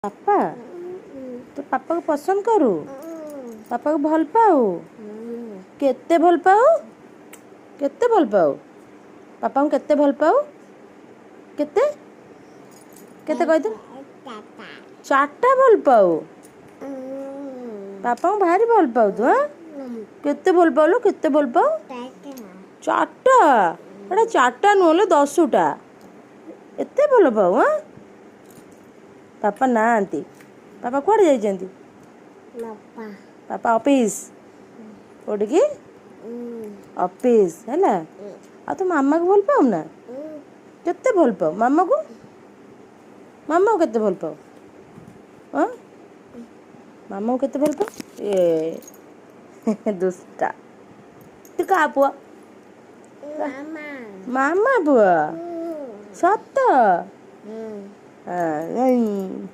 पापा तो पापा को पसंद करू पापा को भल पाऊ केते भल पाऊ पापा को केते भल पाऊ केते केते कह दे चारटा भल पाऊ पापा को भारी भल पाऊ तू हाँ केते भल पाऊ लो केते भल पाऊ चारटा एटा चारटा नुहले 10टा एते भल पाऊ हाँ पापा ना आंती पापा कुआड़े जाइछंती पापा ऑफिस कोड की ऑफिस हैला आ तो मामा को भल पाऊ ना केते भल पाऊ मामा को केते भल पाऊ हाँ मामा को केते भल पाऊ ए दुष्टा तू का पुआ मामा पुआ सत्त हाँ